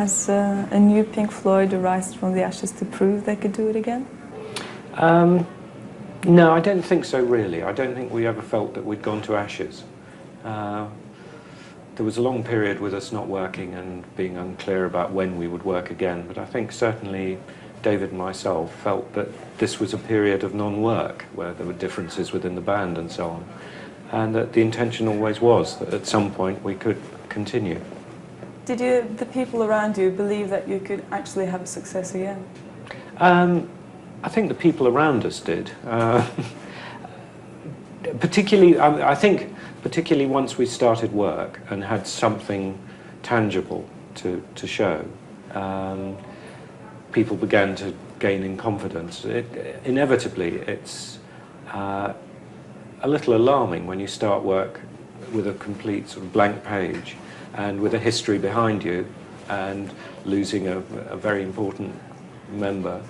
Has a new Pink Floyd arise from the ashes to prove they could do it again? No, I don't think so really. I don't think we ever felt that we'd gone to ashes. There was a long period with us not working and being unclear about when we would work again, but I think certainly David and myself felt that this was a period of non-work, where there were differences within the band and so on, and that the intention always was that at some point we could continue. Did the people around you believe that you could actually have a success again? I think the people around us did. Particularly, I think, particularly once we started work and had something tangible to show, people began to gain in confidence. Inevitably, it's a little alarming when you start work with a complete sort of blank page and with a history behind you and losing a very important member.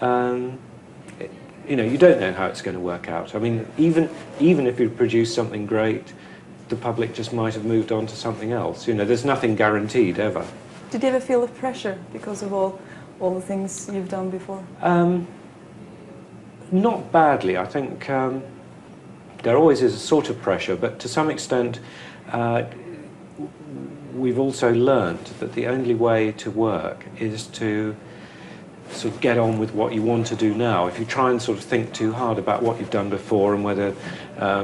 You know, you don't know how it's going to work out. I mean, even if you produce something great, the public just might have moved on to something else. You know, there's nothing guaranteed ever. Did you ever feel the pressure because of all the things you've done before? Not badly. I think there always is a sort of pressure, but to some extent we've also learned that the only way to work is to sort of get on with what you want to do now. If you try and sort of think too hard about what you've done before and whether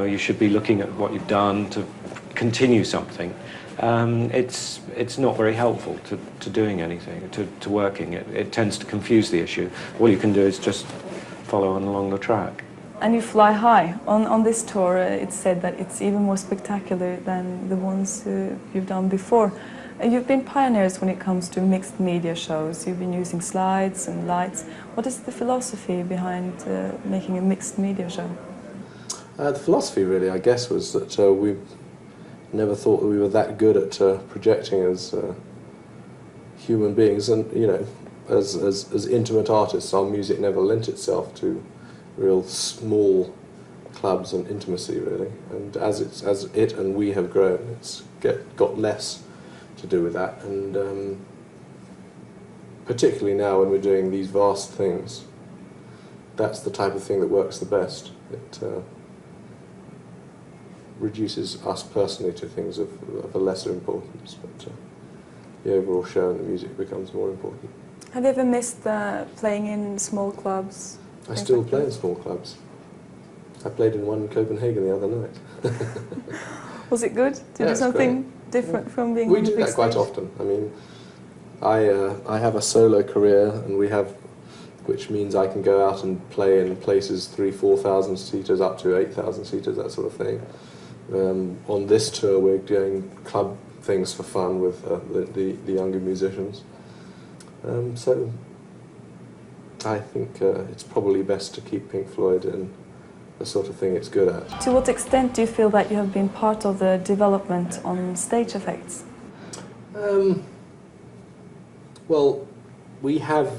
you should be looking at what you've done to continue something, it's not very helpful to doing anything, to working. It tends to confuse the issue. All you can do is just follow on along the track. And you fly high. On this tour, it's said that it's even more spectacular than the ones you've done before. You've been pioneers when it comes to mixed media shows. You've been using slides and lights. What is the philosophy behind making a mixed media show? The philosophy, really, I guess, was that we never thought that we were that good at projecting as human beings, and you know, as intimate artists, our music never lent itself to real small clubs and intimacy, really. And as it and we have grown, it's got less to do with that, and particularly now when we're doing these vast things, that's the type of thing that works the best. It reduces us personally to things of a lesser importance, but the overall show and the music becomes more important. Have you ever missed playing in small clubs? I still play in small clubs. I played in one in Copenhagen the other night. Was it good? Did you do something different from being on the big stage? We do that quite often. I mean, I have a solo career, and which means I can go out and play in places 3,000-4,000 seaters up to 8,000 seaters, that sort of thing. On this tour, we're doing club things for fun with the younger musicians. So I think it's probably best to keep Pink Floyd in the sort of thing it's good at. To what extent do you feel that you have been part of the development on stage effects? Well, we have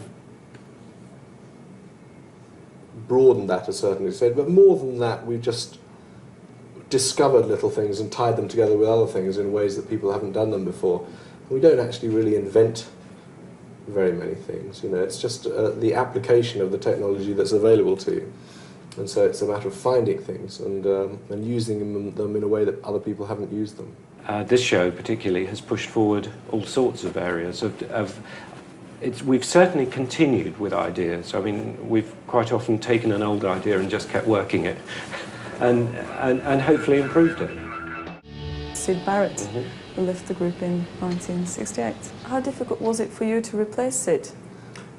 broadened that to a certain extent, but more than that, we've just discovered little things and tied them together with other things in ways that people haven't done them before. And we don't actually really invent very many things, you know, it's just the application of the technology that's available to you. And so it's a matter of finding things and using them in a way that other people haven't used them. This show particularly has pushed forward all sorts of areas we've certainly continued with ideas. I mean, we've quite often taken an old idea and just kept working it and hopefully improved it. Syd Barrett, who left the group in 1968. How difficult was it for you to replace Syd?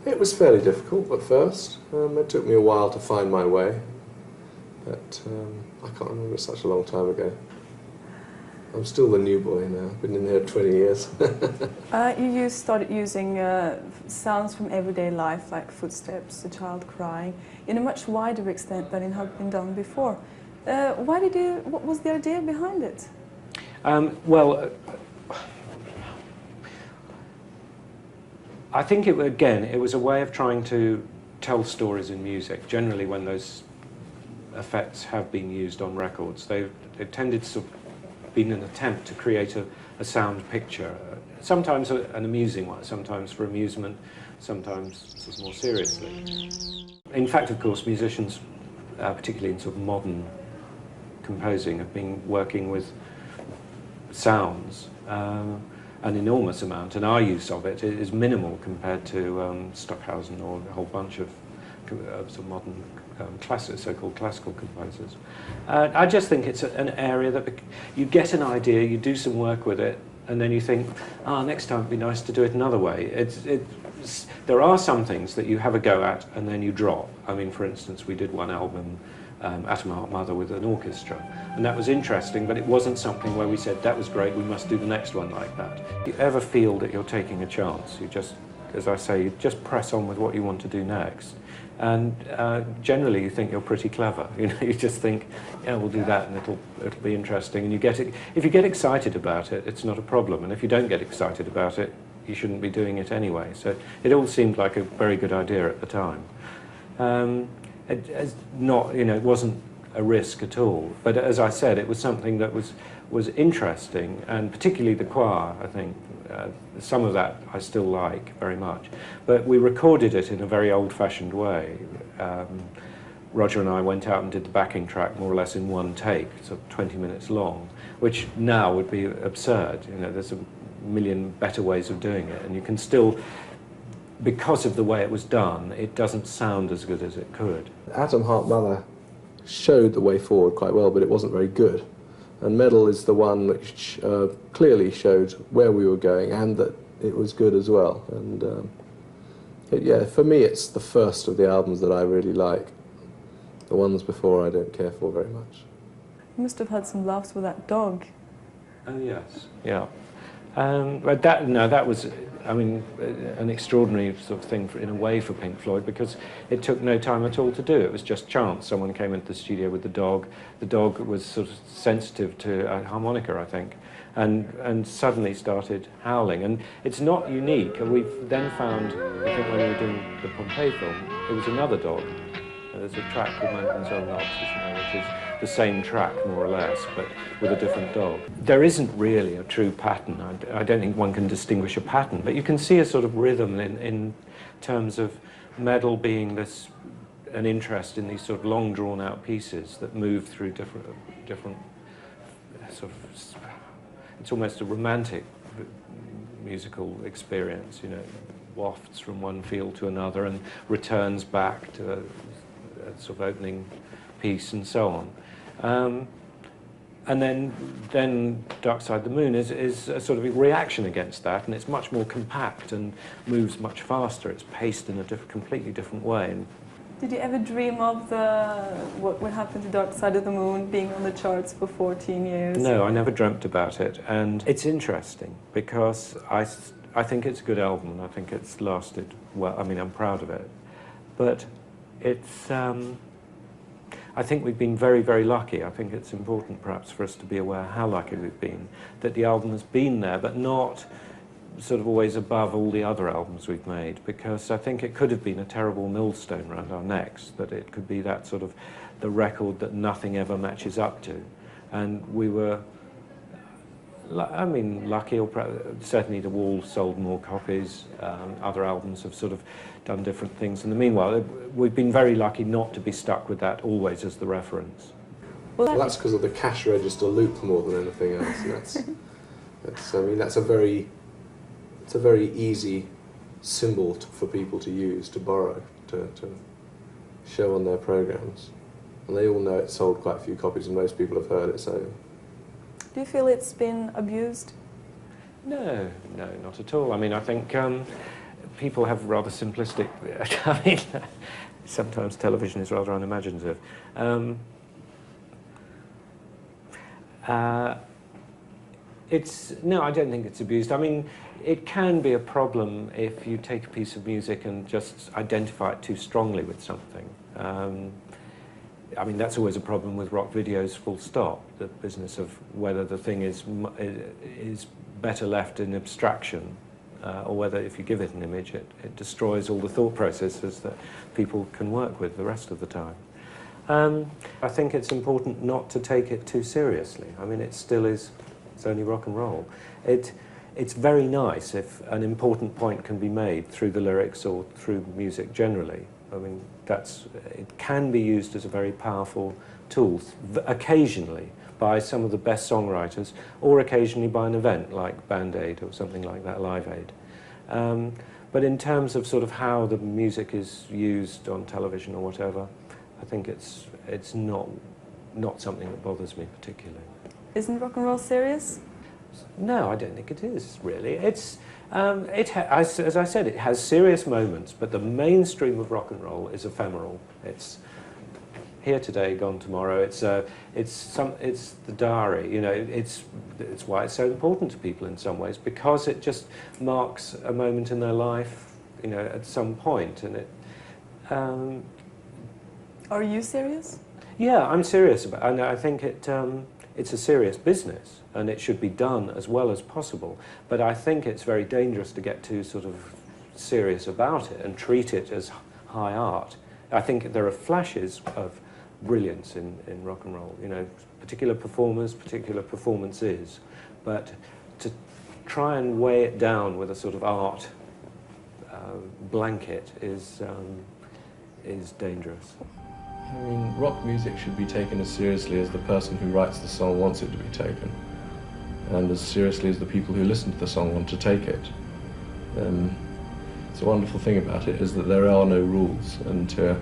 It was fairly difficult at first. It took me a while to find my way, but I can't remember, it's such a long time ago. I'm still the new boy now, I've been in here 20 years. You started using sounds from everyday life, like footsteps, a child crying, in a much wider extent than it had been done before. What was the idea behind it? I think it was a way of trying to tell stories in music. Generally, when those effects have been used on records, they've tended to be an attempt to create a sound picture sometimes an amusing one, sometimes for amusement, sometimes sort of more seriously. In fact, of course, musicians, particularly in sort of modern composing, have been working with sounds an enormous amount, and our use of it is minimal compared to Stockhausen or a whole bunch of sort of modern so-called classical composers. I just think it's an area that you get an idea, you do some work with it, and then you think, next time it'd be nice to do it another way. There are some things that you have a go at and then you drop. I mean, for instance, we did one album, Atom Heart Mother, with an orchestra, and that was interesting, but it wasn't something where we said, that was great, we must do the next one like that. If you ever feel that you're taking a chance, you just, as I say, you just press on with what you want to do next. And generally, you think you're pretty clever. You know, you just think, yeah, we'll do that, and it'll be interesting. And you get it. If you get excited about it, it's not a problem. And if you don't get excited about it, you shouldn't be doing it anyway. So it all seemed like a very good idea at the time. It wasn't a risk at all. But as I said, it was something that was interesting, and particularly the choir, I think. Some of that I still like very much. But we recorded it in a very old-fashioned way. Roger and I went out and did the backing track more or less in one take, sort of 20 minutes long, which now would be absurd. You know, there's a million better ways of doing it, and you can still, because of the way it was done, it doesn't sound as good as it could. Atom Heart Mother showed the way forward quite well, but it wasn't very good. And Medal is the one which clearly showed where we were going and that it was good as well. And yeah, for me it's the first of the albums that I really like. The ones before I don't care for very much. You must have had some laughs with that dog. Oh yes, yeah. But that was, I mean, an extraordinary sort of thing in a way for Pink Floyd, because it took no time at all to do. It was just chance. Someone came into the studio with the dog. The dog was sort of sensitive to a harmonica, I think, and suddenly started howling. And it's not unique. We've then found, I think when we were doing the Pompeii film, it was another dog. There's a track called Mountain's Own Loves, which is the same track, more or less, but with a different dog. There isn't really a true pattern. I don't think one can distinguish a pattern, but you can see a sort of rhythm in terms of Medal being an interest in these sort of long drawn-out pieces that move through different sort of, it's almost a romantic musical experience, you know, wafts from one field to another and returns back to a sort of opening piece and so on. And then Dark Side of the Moon is a sort of a reaction against that, and it's much more compact and moves much faster. It's paced in a completely different way. Did you ever dream of what would happen to Dark Side of the Moon being on the charts for 14 years? No, I never dreamt about it, and it's interesting because I think it's a good album, and I think it's lasted well. I mean, I'm proud of it, but it's. I think we've been very, very lucky. I think it's important, perhaps, for us to be aware how lucky we've been, that the album has been there, but not sort of always above all the other albums we've made, because I think it could have been a terrible millstone around our necks, that it could be that sort of the record that nothing ever matches up to. And we were, I mean, lucky, or certainly The Wall sold more copies. Other albums have sort of done different things in the meanwhile. We've been very lucky not to be stuck with that always as the reference. Well, that's because of the cash register loop more than anything else. I mean, it's a very easy symbol for people to use, to borrow, to show on their programs. And they all know it's sold quite a few copies and most people have heard it, so. Do you feel it's been abused? No, not at all. I mean, I think people have rather simplistic, I mean, sometimes television is rather unimaginative. No, I don't think it's abused. I mean, it can be a problem if you take a piece of music and just identify it too strongly with something. I mean, that's always a problem with rock videos, full stop, the business of whether the thing is better left in abstraction, or whether if you give it an image, it destroys all the thought processes that people can work with the rest of the time. I think it's important not to take it too seriously. I mean, it still is, it's only rock and roll. it's very nice if an important point can be made through the lyrics or through music generally. I mean, it can be used as a very powerful tool, occasionally by some of the best songwriters, or occasionally by an event like Band Aid or something like that, Live Aid. But in terms of sort of how the music is used on television or whatever, I think it's not something that bothers me particularly. Isn't rock and roll serious? No, I don't think it is, really. As I said, it has serious moments, but the mainstream of rock and roll is ephemeral. It's here today, gone tomorrow. It's the diary. You know, it's why it's so important to people in some ways, because it just marks a moment in their life, you know, at some point, and it. Are you serious? Yeah, I'm serious about it. And I think it's a serious business, and it should be done as well as possible. But I think it's very dangerous to get too sort of serious about it and treat it as high art. I think there are flashes of brilliance in rock and roll, you know, particular performers, particular performances, but to try and weigh it down with a sort of art blanket is dangerous. I mean, rock music should be taken as seriously as the person who writes the song wants it to be taken, and as seriously as the people who listen to the song want to take it. The wonderful thing about it is that there are no rules, and to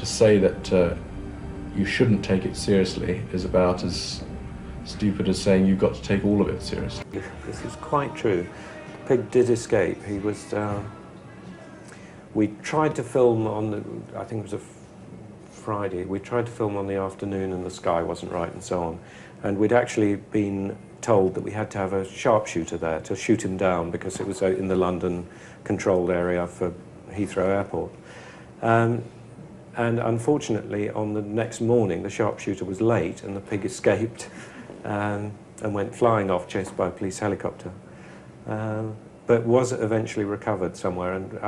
say that you shouldn't take it seriously is about as stupid as saying you've got to take all of it seriously. This is quite true. Pig did escape. He was. We tried to film on I think it was a Friday. We tried to film on the afternoon, and the sky wasn't right, and so on. And we'd actually been told that we had to have a sharpshooter there to shoot him down because it was in the London controlled area for Heathrow Airport. And unfortunately, on the next morning, the sharpshooter was late, and the pig escaped and went flying off, chased by a police helicopter. But was eventually recovered somewhere. And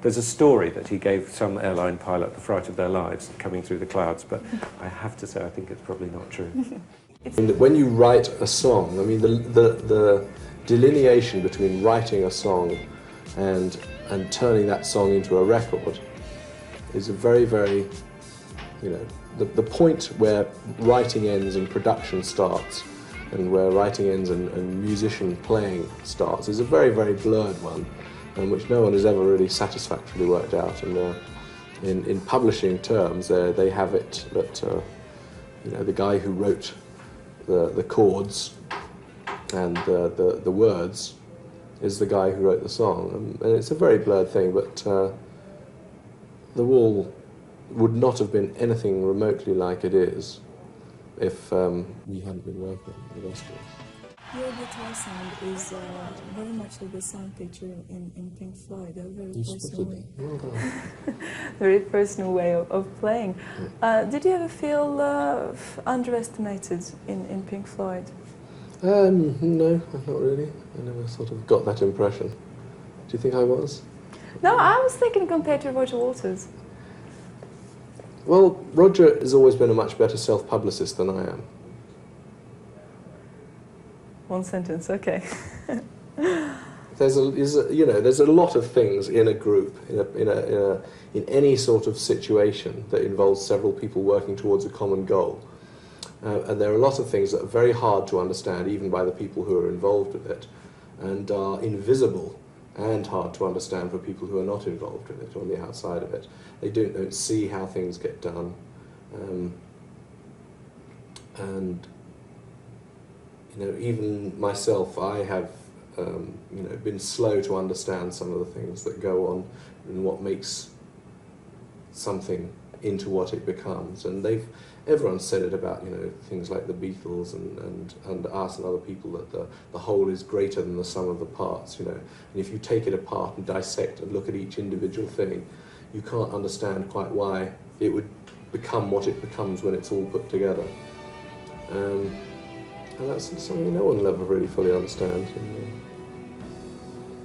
there's a story that he gave some airline pilot the fright of their lives coming through the clouds, but I have to say I think it's probably not true. When you write a song, I mean, the delineation between writing a song and turning that song into a record is a very, very, you know, the point where writing ends and production starts, and where writing ends and musician playing starts, is a very, very blurred one, and which no one has ever really satisfactorily worked out. And in publishing terms, they have it that you know, the guy who wrote the chords and the words is the guy who wrote the song, and it's a very blurred thing. But The Wall would not have been anything remotely like it is if we hadn't been working on the rest of it. Your guitar sound is very much like the sound picture in Pink Floyd, a very personal way. Very personal way of playing. Did you ever feel underestimated in Pink Floyd? No, not really. I never sort of got that impression. Do you think I was? No, I was thinking compared to Roger Waters. Well, Roger has always been a much better self-publicist than I am. One sentence, okay. There's a lot of things in a group, in any sort of situation that involves several people working towards a common goal. And there are a lot of things that are very hard to understand, even by the people who are involved with it, and are invisible and hard to understand for people who are not involved with it, on the outside of it. They don't see how things get done. And you know, even myself, I have you know, been slow to understand some of the things that go on and what makes something into what it becomes. And everyone's said it about, you know, things like the Beatles and us and other people, that the whole is greater than the sum of the parts, you know. And if you take it apart and dissect and look at each individual thing, you can't understand quite why it would become what it becomes when it's all put together. And that's something no one will ever really fully understand. And,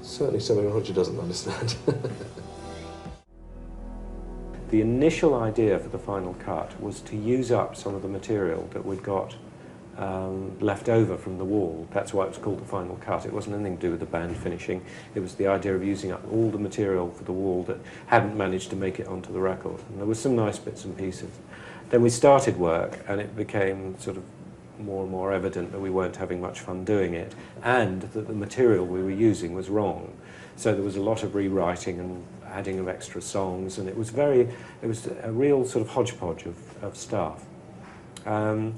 certainly something Roger doesn't understand. The initial idea for the final cut was to use up some of the material that we'd got left over from the wall. That's why it was called the final cut. It wasn't anything to do with the band finishing. It was the idea of using up all the material for the wall that hadn't managed to make it onto the record. And there were some nice bits and pieces. Then we started work, and it became sort of more and more evident that we weren't having much fun doing it, and that the material we were using was wrong. So there was a lot of rewriting and adding of extra songs, and it was a real sort of hodgepodge of stuff. And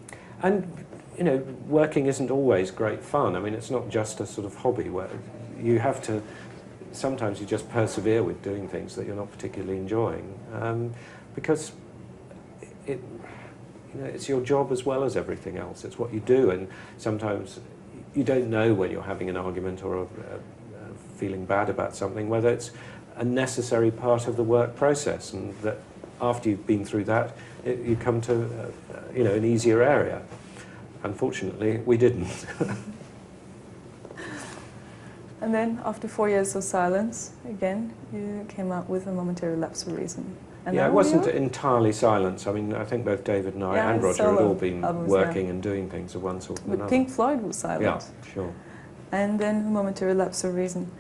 you know, working isn't always great fun. I mean, it's not just a sort of hobby where you have to, sometimes you just persevere with doing things that you're not particularly enjoying, because you know, it's your job as well as everything else. It's what you do, and sometimes you don't know when you're having an argument or feeling bad about something, whether it's a necessary part of the work process, and that after you've been through that, you come to you know, an easier area. Unfortunately, we didn't. And then, after 4 years of silence, again, you came out with A Momentary Lapse of Reason. And yeah, it wasn't entirely silence. I mean, I think both David and I and Roger had all been working and doing things of one sort or another. But Pink Floyd was silent. Yeah, sure. And then A Momentary Lapse of Reason.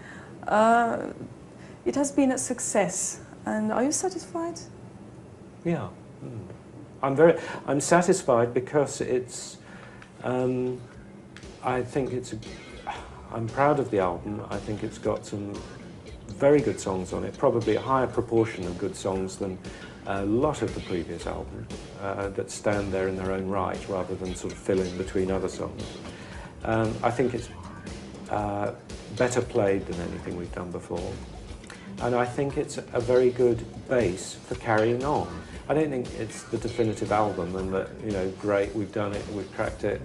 It has been a success, and are you satisfied? Yeah. I'm satisfied because it's, I think I'm proud of the album. I think it's got some very good songs on it, probably a higher proportion of good songs than a lot of the previous albums that stand there in their own right rather than sort of fill in between other songs. I think it's better played than anything we've done before, and I think it's a very good base for carrying on. I don't think it's the definitive album and that, you know, great, we've done it, we've cracked it,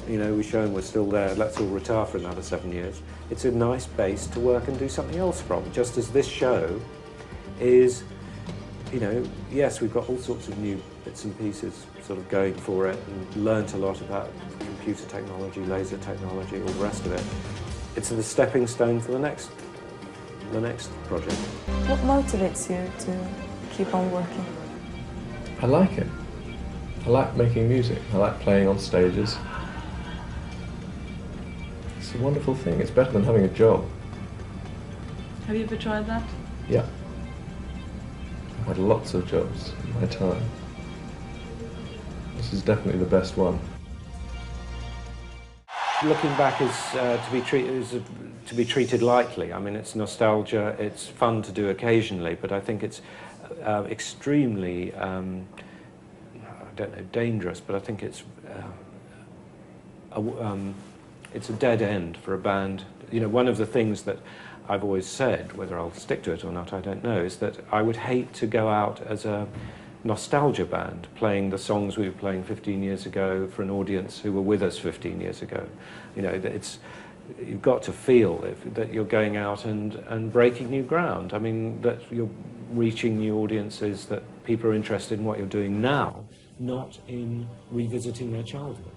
you know, we've shown we're still there, let's all retire for another 7 years. It's a nice base to work and do something else from, just as this show is, you know, yes, we've got all sorts of new bits and pieces sort of going for it and learnt a lot about computer technology, laser technology, all the rest of it. It's the stepping stone for the next project. What motivates you to keep on working? I like it. I like making music. I like playing on stages. It's a wonderful thing. It's better than having a job. Have you ever tried that? Yeah. I've had lots of jobs in my time. This is definitely the best one. Looking back is to be treated lightly. I mean, it's nostalgia. It's fun to do occasionally, but I think it's extremely, I don't know, dangerous. But I think it's a dead end for a band. You know, one of the things that I've always said, whether I'll stick to it or not, I don't know, is that I would hate to go out as a nostalgia band, playing the songs we were playing 15 years ago for an audience who were with us 15 years ago. You know, you've got to feel that you're going out and breaking new ground. I mean, that you're reaching new audiences, that people are interested in what you're doing now, not in revisiting their childhood.